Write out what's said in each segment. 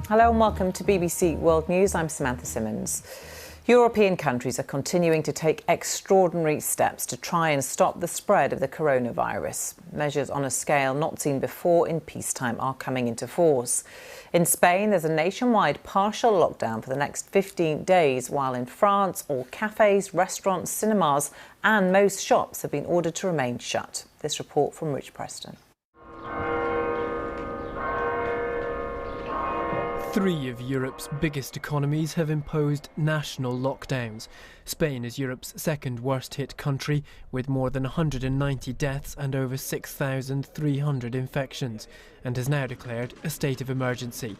Hello and welcome to BBC World News. I'm Samantha Simmons. European countries are continuing to take extraordinary steps to try and stop the spread of the coronavirus. Measures on a scale not seen before in peacetime are coming into force. In Spain, there's a nationwide partial lockdown for the next 15 days, while in France, all cafes, restaurants, cinemas and most shops have been ordered to remain shut. This report from Rich Preston. 3 of Europe's biggest economies have imposed national lockdowns. Spain is Europe's second worst hit country, with more than 190 deaths and over 6,300 infections, and has now declared a state of emergency.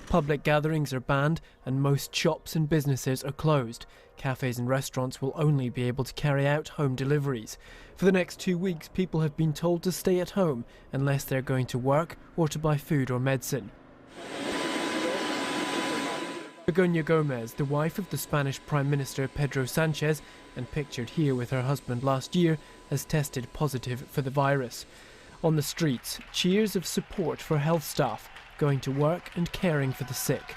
Public gatherings are banned and most shops and businesses are closed. Cafes and restaurants will only be able to carry out home deliveries. For the next 2 weeks, people have been told to stay at home unless they're going to work or to buy food or medicine. Begoña Gomez, the wife of the Spanish Prime Minister Pedro Sánchez, and pictured here with her husband last year, has tested positive for the virus. On the streets, cheers of support for health staff going to work and caring for the sick.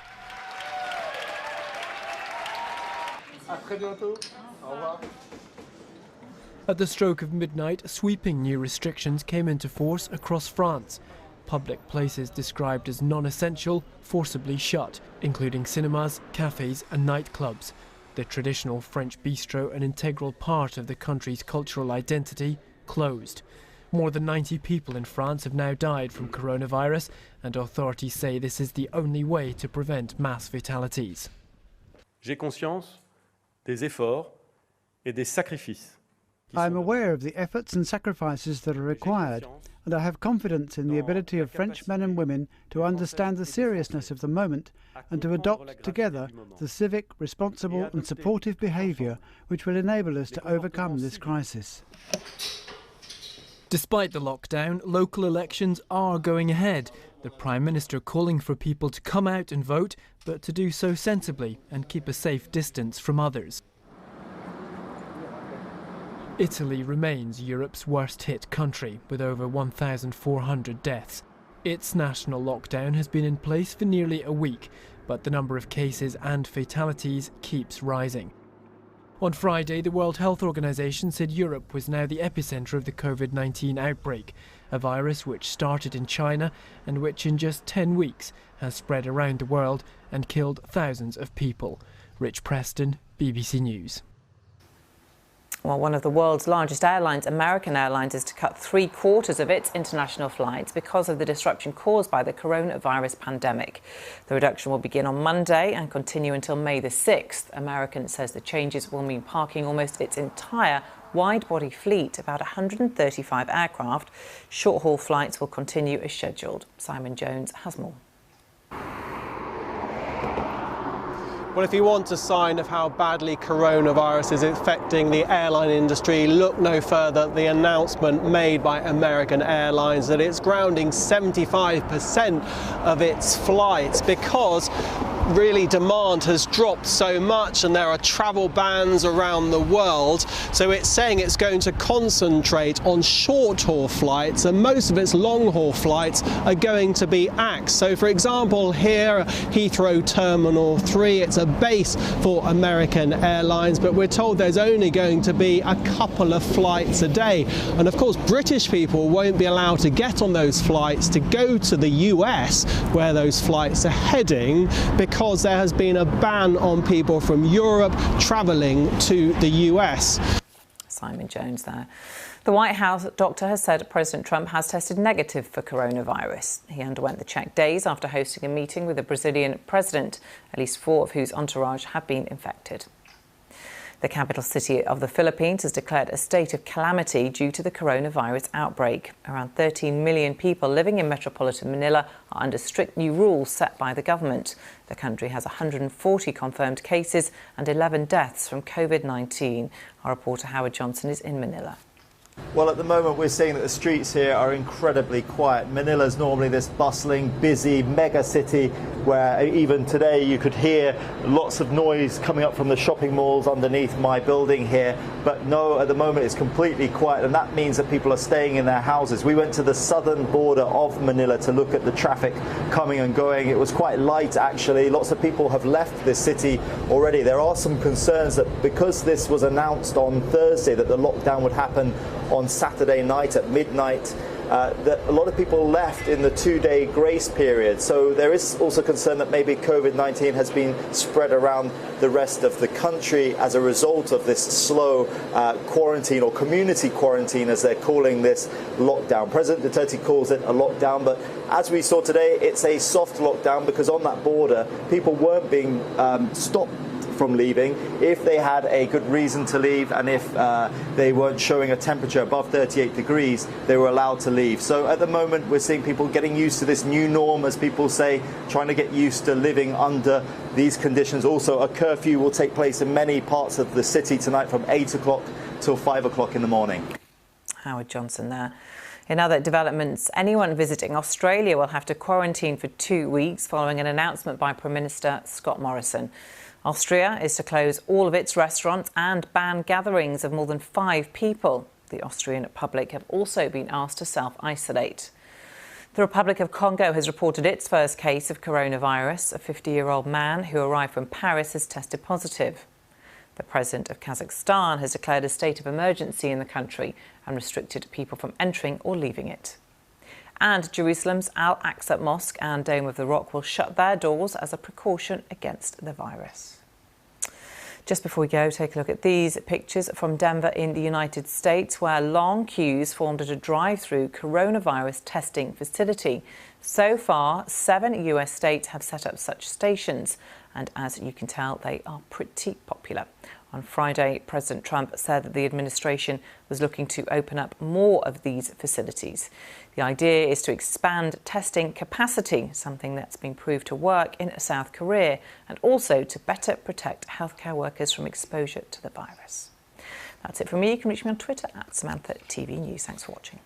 At the stroke of midnight, sweeping new restrictions came into force across France. Public places described as non-essential forcibly shut, including cinemas, cafes and nightclubs. The traditional French bistro, an integral part of the country's cultural identity, closed. More than 90 people in France have now died from coronavirus, and authorities say this is the only way to prevent mass fatalities. J'ai conscience des efforts et des sacrifices. I am aware of the efforts and sacrifices that are required, and I have confidence in the ability of French men and women to understand the seriousness of the moment and to adopt together the civic, responsible and supportive behaviour which will enable us to overcome this crisis. Despite the lockdown, local elections are going ahead. The Prime Minister calling for people to come out and vote, but to do so sensibly and keep a safe distance from others. Italy remains Europe's worst-hit country, with over 1,400 deaths. Its national lockdown has been in place for nearly a week, but the number of cases and fatalities keeps rising. On Friday, the World Health Organization said Europe was now the epicentre of the COVID-19 outbreak, a virus which started in China and which in just 10 weeks has spread around the world and killed thousands of people. Rich Preston, BBC News. Well, one of the world's largest airlines, American Airlines, is to cut 3/4 of its international flights because of the disruption caused by the coronavirus pandemic. The reduction will begin on Monday and continue until May the 6th. American says the changes will mean parking almost its entire wide-body fleet, about 135 aircraft. Short-haul flights will continue as scheduled. Simon Jones has more. Well, if you want a sign of how badly coronavirus is affecting the airline industry, look no further than the announcement made by American Airlines that it's grounding 75% of its flights because really demand has dropped so much and there are travel bans around the world. So it's saying it's going to concentrate on short-haul flights, and most of its long-haul flights are going to be axed. So for example, here Heathrow Terminal 3, it's a base for American Airlines, but we're told there's only going to be a couple of flights a day. And of course, British people won't be allowed to get on those flights to go to the US, where those flights are heading, because there has been a ban on people from Europe travelling to the US. Simon Jones there. The White House doctor has said President Trump has tested negative for coronavirus. He underwent the check days after hosting a meeting with the Brazilian president, at least 4 of whose entourage have been infected. The capital city of the Philippines has declared a state of calamity due to the coronavirus outbreak. Around 13 million people living in metropolitan Manila are under strict new rules set by the government. The country has 140 confirmed cases and 11 deaths from COVID-19. Our reporter Howard Johnson is in Manila. Well, at the moment we're seeing that the streets here are incredibly quiet. Manila's normally this bustling, busy mega city where even today you could hear lots of noise coming up from the shopping malls underneath my building here. But no, at the moment it's completely quiet, and that means that people are staying in their houses. We went to the southern border of Manila to look at the traffic coming and going. It was quite light actually. Lots of people have left this city already. There are some concerns that because this was announced on Thursday that the lockdown would happen on Saturday night at midnight, that a lot of people left in the 2-day grace period. So there is also concern that maybe COVID-19 has been spread around the rest of the country as a result of this slow quarantine, or community quarantine as they're calling this lockdown. President Duterte calls it a lockdown, but as we saw today, it's a soft lockdown because on that border, people weren't being stopped from leaving if they had a good reason to leave, and if they weren't showing a temperature above 38 degrees, they were allowed to leave. So at the moment we're seeing people getting used to this new norm, as people say, trying to get used to living under these conditions. Also, a curfew will take place in many parts of the city tonight from 8 o'clock till 5 o'clock in the morning. Howard Johnson there. In other developments, anyone visiting Australia will have to quarantine for 2 weeks following an announcement by Prime Minister Scott Morrison. Austria is to close all of its restaurants and ban gatherings of more than 5 people. The Austrian public have also been asked to self-isolate. The Republic of Congo has reported its first case of coronavirus. A 50-year-old man who arrived from Paris has tested positive. The president of Kazakhstan has declared a state of emergency in the country and restricted people from entering or leaving it. And Jerusalem's Al-Aqsa Mosque and Dome of the Rock will shut their doors as a precaution against the virus. Just before we go, take a look at these pictures from Denver in the United States, where long queues formed at a drive-through coronavirus testing facility. So far, 7 US states have set up such stations, and as you can tell, they are pretty popular. On Friday, President Trump said that the administration was looking to open up more of these facilities. The idea is to expand testing capacity, something that's been proved to work in South Korea, and also to better protect healthcare workers from exposure to the virus. That's it from me. You can reach me on Twitter @SamanthaTVNews. Thanks for watching.